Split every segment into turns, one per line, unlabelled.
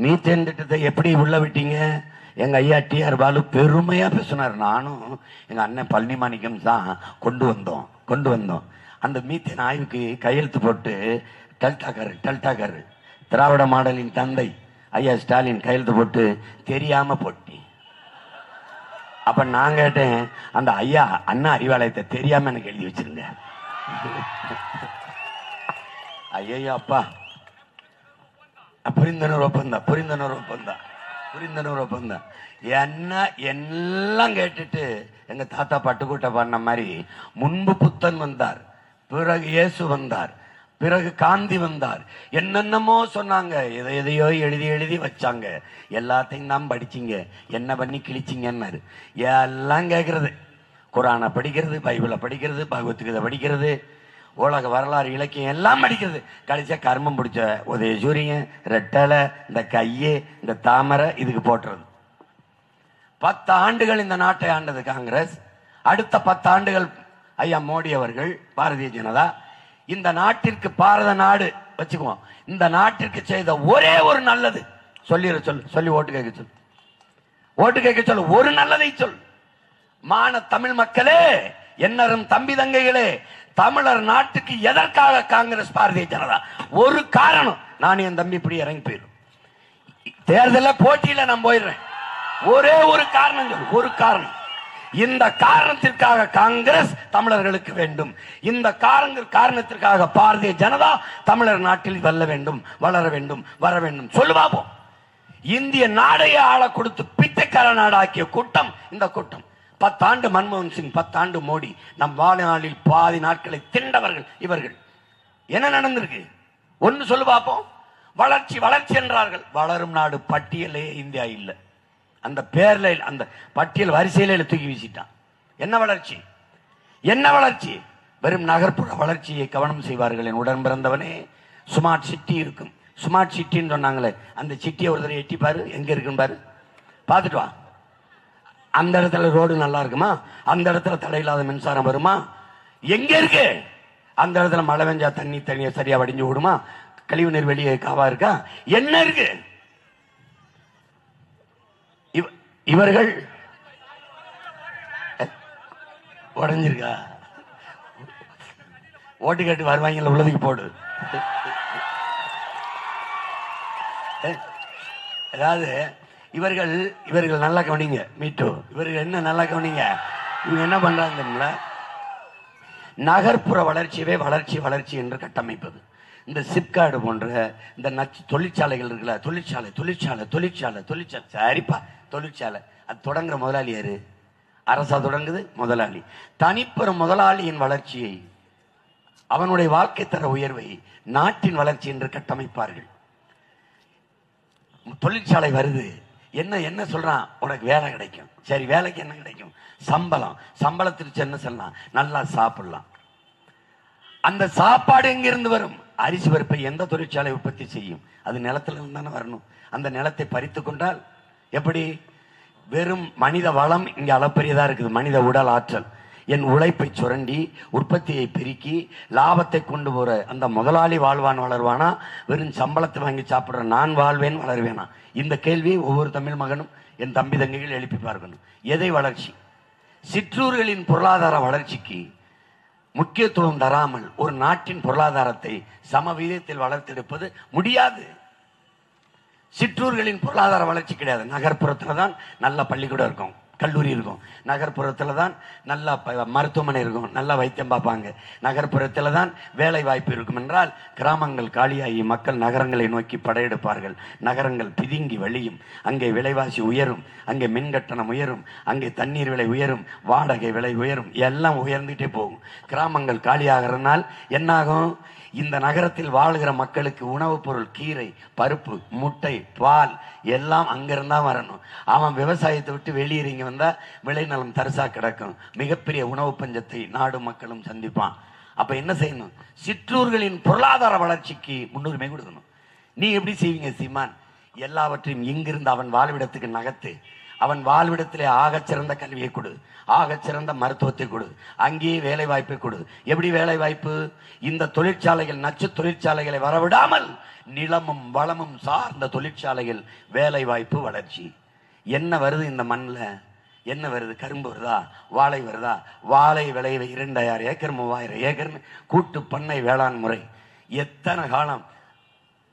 Methane திட்டத்தை எப்படி உள்ள விட்டீங்க? எங்க ஐயா டிஆர் பாலு பெருமையா பேசினார். நானும் எங்க அண்ணன் பழனிமாணிக்கம் தான் கொண்டு வந்தோம். அந்த மீத்தேன் ஆய்வுக்கு கையெழுத்து போட்டு டல்டாக்காரு திராவிட மாடலின் தந்தை ஐயா ஸ்டாலின் கையெழுத்து போட்டு தெரியாம போட்டி. அப்ப நான் கேட்டேன், அந்த ஐயா அண்ணா அறிவாலயத்தை தெரியாம எனக்கு எழுதி வச்சிருங்க. ஐயோ அப்பா, புரிந்துணர்வு ஒப்பந்தம் என்ன எல்லாம் கேட்டுட்டு எங்க தாத்தா பட்டுக்கூட்ட பாடின மாதிரி முன்பு புத்தன் வந்தார், பிறகு இயேசு வந்தார், பிறகு காந்தி வந்தார், என்னென்னமோ சொன்னாங்க, எதையோ எழுதி வச்சாங்க, எல்லாத்தையும் தான் படிச்சிங்க, என்ன பண்ணி கிழிச்சிங்கன்னாரு. எல்லாம் கேட்கறது, குரானை படிக்கிறது, பைபிளை படிக்கிறது, பகவத்கீதை படிக்கிறது, உலக வரலாறு இலக்கியம் எல்லாம் படிக்கிறது. கடைசியா கர்மம் பிடிச்ச உதய சூரியன், ரெட்டலை, இந்த கையே, இந்த தாமரை இதுக்கு போட்டுறது. 10 ஆண்டுகள் இந்த நாட்டை ஆண்டது காங்கிரஸ். அடுத்த 10 ஆண்டுகள் ஐயா மோடி அவர்கள், பாரதிய ஜனதா. இந்த நாட்டிற்கு பாரத நாடு வச்சுக்குவோம், இந்த நாட்டிற்கு செய்த ஒரே ஒரு நல்லது சொல்லி ஓட்டு கேட்க சொல்லு, ஒரு நல்லதை சொல். மான தமிழ் மக்களே, என்னரும் தம்பி தங்கைகளே, தமிழர் நாட்டுக்கு எதற்காக காங்கிரஸ் பாரதிய ஜனதா? ஒரு காரணம், நான் என் தம்பி இப்படி இறங்கி போயிடும், தேர்தலில் போட்டியில நான் போயிடுறேன், ஒரே ஒரு காரணம் சொல்லு, ஒரு காரணம். இந்த காரணத்திற்காக காங்கிரஸ் தமிழர்களுக்கு வேண்டும், இந்த காரணத்திற்காக பாரதிய ஜனதா தமிழர் நாட்டில் வெல்ல வேண்டும், வளர வேண்டும், வர வேண்டும். சொல்லு பாப்போம். இந்திய நாடையே ஆள கொடுத்து பிச்சைக்கார நாடாக்கிய கூட்டம் இந்த கூட்டம். 10 ஆண்டு மன்மோகன் சிங், 10 ஆண்டு மோடி, நம் வாழ்நாளில் பாதி நாட்களை திண்டவர்கள் இவர்கள். என்ன நடந்திருக்கு ஒன்னு சொல்லு பாப்போம். வளர்ச்சி வளர்ச்சி என்றார்கள், வளரும் நாடு பட்டியலே இந்தியா இல்லை. அந்த பேர்ல, அந்த பட்டியல் வரிசையில தூக்கி வீசிட்டான். என்ன வளர்ச்சி? என்ன வளர்ச்சி? வெறும் நகர்ப்புற வளர்ச்சியை கவனம் செய்வார்கள். என் உடன் பிறந்தவனே, ஸ்மார்ட் சிட்டி இருக்கும், ஸ்மார்ட் சிட்டின்னு சொன்னாங்களே, அந்த சிட்டியை ஒரு தடவை எட்டி பாரு, எங்க இருக்குன்னு பாரு, பார்த்துட்டு வா. அந்த இடத்துல ரோடு நல்லா இருக்குமா? அந்த இடத்துல தடையில்லாத மின்சாரம் வருமா? எங்க இருக்கு? அந்த இடத்துல மழை பெஞ்சா தண்ணியை சரியா வடிஞ்சு விடுமா? கழிவு நீர் வெளியே காவா இருக்கா? என்ன இருக்கு? இவர்கள் உடஞ்சிருக்கா? ஓட்டு கேட்டு வருவாங்கல்ல, உள்ளதுக்கு போடு. அதாவது இவர்கள் நல்லா கவனிங்க, மீட்டோ இவர்கள் என்ன நல்லா கவனிங்க. இவங்க என்ன பண்றாங்க தெரியுங்களா? நகர்ப்புற வளர்ச்சியவே வளர்ச்சி என்று கட்டமைப்பது. இந்த சிப்கார்டு போன்ற இந்த தொழிற்சாலைகள் இருக்குல்ல, தொழிற்சாலை சரிப்பா, தொழிற்சாலை அது தொடங்குற முதலாளி யாரு? அரசா தொடங்குது? முதலாளி. தனிப்பெற முதலாளியின் வளர்ச்சியை, அவனுடைய வாழ்க்கை தர உயர்வை நாட்டின் வளர்ச்சி என்று கட்டமைப்பார்கள். தொழிற்சாலை வருது, என்ன சொல்றான்? உனக்கு வேலை கிடைக்கும். சரி, வேலைக்கு என்ன கிடைக்கும்? சம்பளத்திற்கு என்ன சொல்லலாம்? நல்லா சாப்பிடலாம். அந்த சாப்பாடு எங்கிருந்து வரும்? அரிசி பருப்பை எந்த தொழிற்சாலை உற்பத்தி செய்யும்? அது நிலத்துல இருந்து தானே வரணும். அந்த நிலத்தை பறித்து கொண்டால் எப்படி? வெறும் மனித வளம் இங்க அளப்பரியதா இருக்குது, மனித உடல் ஆற்றல். என் உழைப்பை சுரண்டி உற்பத்தியை பெருக்கி லாபத்தை கொண்டு போற அந்த முதலாளி வாழ்வான், வளர்வானா? வெறும் சம்பளத்தை வாங்கி சாப்பிடுற நான் வாழ்வேன், வளர்வேனா? இந்த கேள்வியை ஒவ்வொரு தமிழ் மகனும், என் தம்பி தங்கைகள் எழுப்பி பார்க்கணும். எதை வளர்ச்சி? சிற்றூர்களின் பொருளாதார வளர்ச்சிக்கு முக்கியத்துவம் தராமல் ஒரு நாட்டின் பொருளாதாரத்தை சம விகிதத்தில் வளர்த்தெடுப்பது முடியாது. சிற்றூர்களின் பொருளாதார வளர்ச்சி கிடையாது. நகர்ப்புறத்துல தான் நல்ல பள்ளிக்கூடம் இருக்கும், கல்லூரி இருக்கும். நகர்ப்புறத்துல தான் நல்ல மருத்துவமனை இருக்கும், நல்லா வைத்தியம் பார்ப்பாங்க. நகர்ப்புறத்துல தான் வேலை வாய்ப்பு இருக்கும். என்றால் கிராமங்கள் காலியாகி மக்கள் நகரங்களை நோக்கி படையெடுப்பார்கள். நகரங்கள் பிதுங்கி வழியும், அங்கே விலைவாசி உயரும், அங்கே மின் கட்டணம் உயரும், அங்கே தண்ணீர் விலை உயரும், வாடகை விலை உயரும், எல்லாம் உயர்ந்துட்டே போகும். கிராமங்கள் காலியாகிறதுனால் என்னாகும்? இந்த நகரத்தில் வாழ்கிற மக்களுக்கு உணவுப் பொருள், கீரை, பருப்பு, முட்டை, பால் எல்லாம் அங்கிருந்தா வரணும். அவன் விவசாயத்தை விட்டு வெளியேறி வந்தா விளைநிலம் தரிசா கிடக்கும். மிகப்பெரிய உணவு பஞ்சத்தை நாடு மக்களும் சந்திப்பான். அப்ப என்ன செய்யணும்? சிற்றூர்களின் பொருளாதார வளர்ச்சிக்கு முன்னுரிமை கொடுக்கணும். நீ எப்படி செய்வீங்க சீமான்? எல்லாவற்றையும் இங்கிருந்து அவன் வாழ்விடத்துக்கு நகர்த்து, அவன் வாழ்விடத்திலே ஆகச் சிறந்த கல்வியை கொடு, ஆகச் சிறந்த மருத்துவத்தை கொடு, அங்கேயே வேலை வாய்ப்பை கொடு. எப்படி வேலை வாய்ப்பு? இந்த தொழிற்சாலைகள், நச்சு தொழிற்சாலைகளை வரவிடாமல் நிலமும் வளமும் சார்ந்த தொழிற்சாலைகள், வேலை வாய்ப்பு, வளர்ச்சி. என்ன வருது இந்த மண்ணில்? என்ன வருது? கரும்பு வருதா? வாழை வருதா? வாழை விளைவை 2000 ஏக்கர் 3000 ஏக்கர் கூட்டு பண்ணை வேளாண் முறை. எத்தனை காலம்?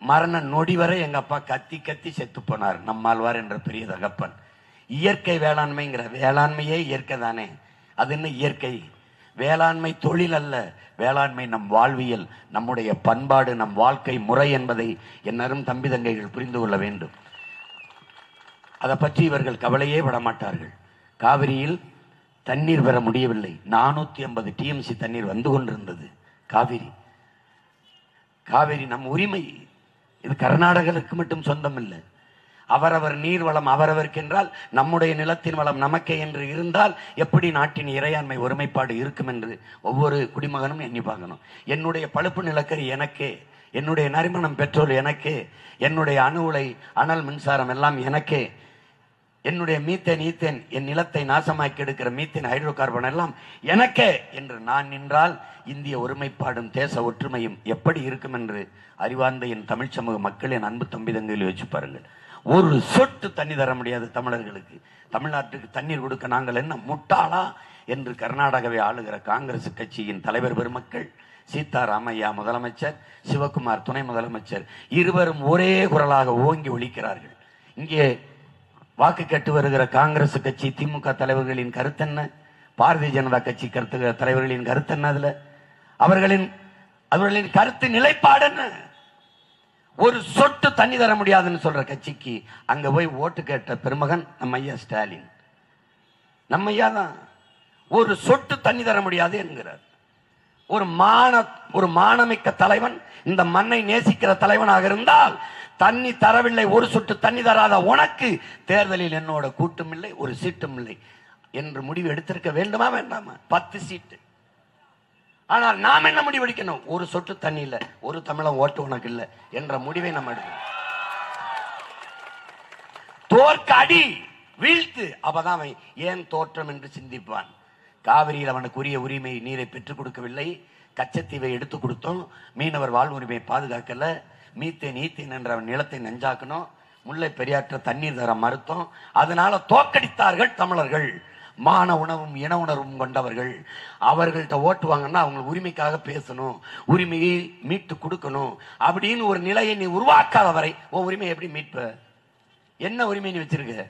மரண நொடி வரை எங்க அப்பா கத்தி கத்தி செத்து போனார் நம்மாழ்வார் என்ற பெரிய தகப்பன். இயற்கை வேளாண்மைங்கிற, வேளாண்மையே இயற்கை தானே. அது என்ன இயற்கை? வேளாண்மை தொழில் அல்ல, வேளாண்மை நம் வாழ்வியல், நம்முடைய பண்பாடு, நம் வாழ்க்கை முறை என்பதை என்னாரும் தம்பி தங்கைகள் புரிந்து கொள்ள வேண்டும். அதை பற்றி இவர்கள் கவலையே படமாட்டார்கள். காவிரியில் தண்ணீர் பெற முடியவில்லை. 450 TMC தண்ணீர் வந்து கொண்டிருந்தது. காவிரி நம் உரிமை. இது கர்நாடகருக்கு மட்டும் சொந்தம் இல்லை. அவரவர் நீர் வளம் அவரவருக்கு என்றால் நம்முடைய நிலத்தின் வளம் நமக்கே என்று இருந்தால் எப்படி நாட்டின் இறையாண்மை ஒருமைப்பாடு இருக்கும் என்று ஒவ்வொரு குடிமகனும் எண்ணி பார்க்கணும். என்னுடைய பழுப்பு நிலக்கரி எனக்கே, என்னுடைய நறுமணம் பெட்ரோல் எனக்கே, என்னுடைய அணு உலை அனல் மின்சாரம் எல்லாம் எனக்கே, என்னுடைய மீத்தேன் ஈத்தேன், என் நிலத்தை நாசமாக்கி எடுக்கிற மீத்தேன் ஹைட்ரோ கார்பன் எல்லாம் எனக்கே என்று நான் நின்றால் இந்திய ஒருமைப்பாடும் தேச ஒற்றுமையும் எப்படி இருக்கும் என்று அறிவார்ந்த என் தமிழ் சமூக மக்கள், என் அன்பு தம்பி தங்கையில் வச்சு பாருங்கள். ஒரு சொட்டு தண்ணி தர முடியாது தமிழர்களுக்கு. தமிழ்நாட்டுக்கு தண்ணீர் கொடுக்க நாங்கள் என்ன முட்டாளா என்று கர்நாடகாவை ஆளுகிற காங்கிரஸ் கட்சியின் தலைவர் பெருமக்கள், சீதாராமையா முதலமைச்சர், சிவகுமார் துணை முதலமைச்சர் இருவரும் ஒரே குரலாக ஓங்கி ஒலிக்கிறார்கள். இங்கே வாக்கு கேட்டு வருகிற காங்கிரஸ் கட்சி திமுக தலைவர்களின் கருத்து என்ன? பாரதிய ஜனதா கட்சி தலைவர்களின் கருத்து என்ன? அதுல அவர்களின் கருத்து நிலைப்பாடு என்ன? ஒரு சொட்டு தண்ணி தர முடியாதுன்னு சொல்ற கட்சிக்கு அங்க போய் ஓட்டு கேட்ட பெருமகன் நம்ம ஐயா ஸ்டாலின். நம்ம ஐயா தான் ஒரு சொட்டு தண்ணி தர முடியாது என்கிறார். ஒரு மானமிக்க தலைவன், இந்த மண்ணை நேசிக்கிற தலைவனாக இருந்தால் தண்ணி தரவில்லை, ஒரு சொட்டு தண்ணி தராத உனக்கு தேர்தலில் என்னோட கூட்டும் இல்லை, ஒரு சீட்டும் இல்லை என்று முடிவு எடுத்திருக்க வேண்டுமா வேண்டாமா? 10 சீட்டு. ஆனால் நாம் என்ன முடிவு எடுக்கணும்? ஒரு சொட்டு தண்ணி இல்லை, ஒரு தமிழன் ஓட்டு உனக்கு இல்லை என்ற முடிவை நம்ம எடுக்கணும். தோற்க அடி, வீழ்த்து, அப்பதான் அவன் ஏன் தோற்றம் என்று சிந்திப்பான். காவிரியில் அவனுக்கு உரிய உரிமை நீரை பெற்றுக் கொடுக்கவில்லை, கச்சத்தீவை எடுத்து கொடுத்தோம், மீனவர் வாழ்வுரிமையை பாதுகாக்கல, மீத்தேன் ஈத்தேன் என்ற நிலத்தை நெஞ்சாக்கணும், முல்லை பெரியாற்ற தண்ணீர் தர மறுத்தோம். அதனால தோக்கடித்தார்கள் தமிழர்கள். மான உணவும் இன உணர்வும் கொண்டவர்கள். அவர்கள்ட்ட ஓட்டுவாங்கன்னா அவங்க உரிமைக்காக பேசணும், உரிமையை மீட்டு கொடுக்கணும் அப்படின்னு ஒரு நிலையை நீ உருவாக்காத வரை உன் உரிமையை எப்படி மீட்ப? என்ன உரிமை நீ வச்சிருக்க?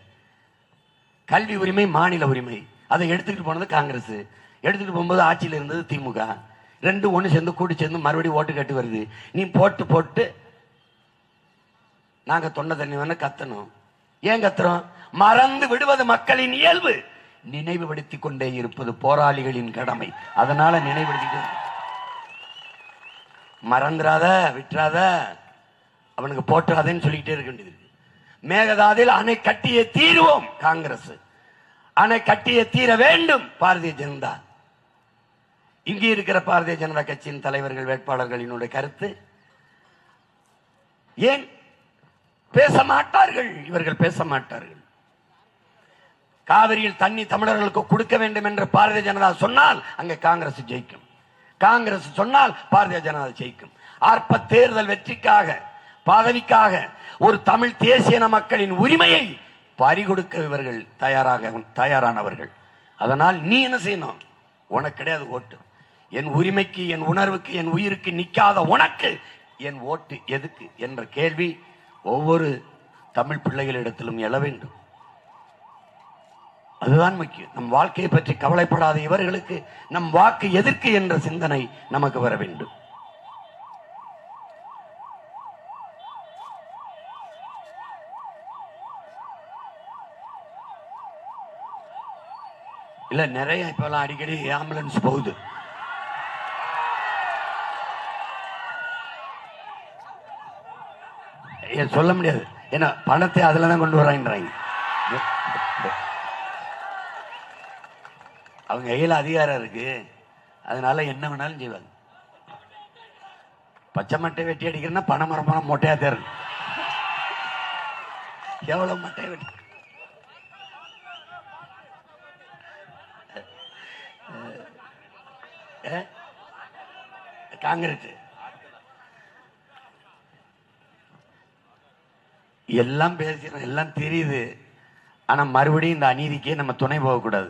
கல்வி உரிமை, மாநில உரிமை. அதை எடுத்துக்கிட்டு போனது காங்கிரஸ், எடுத்துட்டு போகும்போது ஆட்சியில் இருந்தது திமுக. ரெண்டு ஒன்று சேர்ந்து கூட்டி சேர்ந்து மறுபடியும் ஓட்டு கட்டி வருது. நீ போட்டு நாங்க தொண்டை தண்ணி வேணா கத்தணும். ஏன் கத்துறோம்? மறந்து விடுவது மக்களின் இயல்பு, நினைவுபடுத்தி கொண்டே இருப்பது போராளிகளின் கடமை. அதனால நினைவுபடுத்திட்டு மறந்துடாத, விட்டுறாத, அவனுக்கு போட்டுறாதேன்னு சொல்லிக்கிட்டே இருக்க வேண்டியது. மேகதாதில் அணை கட்டியே தீருவோம் காங்கிரஸ், அணை கட்டியே தீர வேண்டும் பாரதிய ஜனதா. இங்கே இருக்கிற பாரதிய ஜனதா கட்சியின் தலைவர்கள் வேட்பாளர்களினுடைய கருத்து ஏன் பேச மாட்டார்கள்? இவர்கள் பேச மாட்டார்கள். காவிரியில் தண்ணி தமிழர்களுக்கு கொடுக்க வேண்டும் என்று பாரதிய ஜனதா சொன்னால் அங்கே காங்கிரஸ் ஜெயிக்கும், காங்கிரஸ் சொன்னால் பாரதிய ஜனதா ஜெயிக்கும். அற்ப தேர்தல் வெற்றிக்காக, பதவிக்காக ஒரு தமிழ் தேசிய மக்களின் உரிமையை பறிகொடுக்க இவர்கள் தயாரானவர்கள். அதனால் நீ என்ன செய்யணும்? உனக்கு கிடையாது ஓட்டு. என் உரிமைக்கு, என் உணர்வுக்கு, என் உயிருக்கு நிற்காத உனக்கு என் ஓட்டு எதுக்கு என்ற கேள்வி ஒவ்வொரு தமிழ் பிள்ளைகளிடத்திலும் எழ வேண்டும். அதுதான் முக்கியம். நம் வாழ்க்கையை பற்றி கவலைப்படாத இவர்களுக்கு நம் வாக்கு எதற்கு என்ற சிந்தனை நமக்கு வர வேண்டும். இல்ல நிறைய இப்பெல்லாம் அடிக்கடி ஆம்புலன்ஸ் போகுது. சொல்ல முடியாது, ஏன்னா பணத்தை அதுலதான் கொண்டு வராங்க. அவங்க கையில் அதிகாரம் இருக்கு, அதனால என்ன வேணாலும் செய்வாங்க. பச்சை மட்டை வெட்டி அடிக்கிறேன்னா பணமரமான மொட்டையா தேர்வு. எவ்வளவு மட்டை வெட்டி காங்கிரஸ் எல்லாம் பேசுறோம், எல்லாம் தெரியுது. ஆனா மறுபடியும் இந்த அநீதிக்கே நம்ம துணை போகக்கூடாது.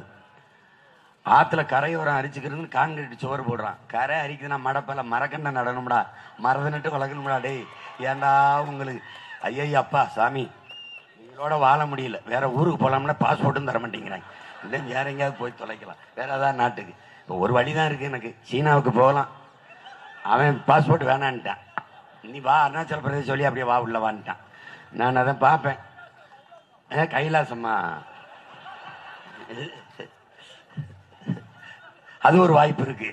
ஆத்துல கரையோரம் அரிச்சுக்கிறதுன்னு கான்கிரீட் சுவர் போடுறான். கரை அரிக்குதுன்னா மடப்பல மரக்கண்ணை நடணும்டா, மரத நட்டு வளர்க்கணும்டா. டேய் ஏண்டா உங்களுக்கு ஐயா அப்பா சாமி உங்களோட வாழ முடியல, வேற ஊருக்கு போகலாம்னா பாஸ்போர்ட்டும் தர மாட்டேங்கிறாங்க. இல்லை வேற எங்கேயாவது போய் தொலைக்கலாம், வேற ஏதாவது நாட்டுக்கு. இப்போ ஒரு வழி தான் இருக்கு எனக்கு, சீனாவுக்கு போகலாம். அவன் பாஸ்போர்ட் வேணான்ட்டான். நீ வா அருணாச்சல பிரதேசம் சொல்லி அப்படியே வா உள்ள வான்ட்டான். நான் அதை பார்ப்பேன். கைலாசம்மா அது ஒரு வாய்ப்பு இருக்கு,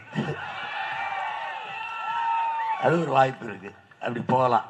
அது ஒரு வாய்ப்பு இருக்கு, அப்படி போகலாம்.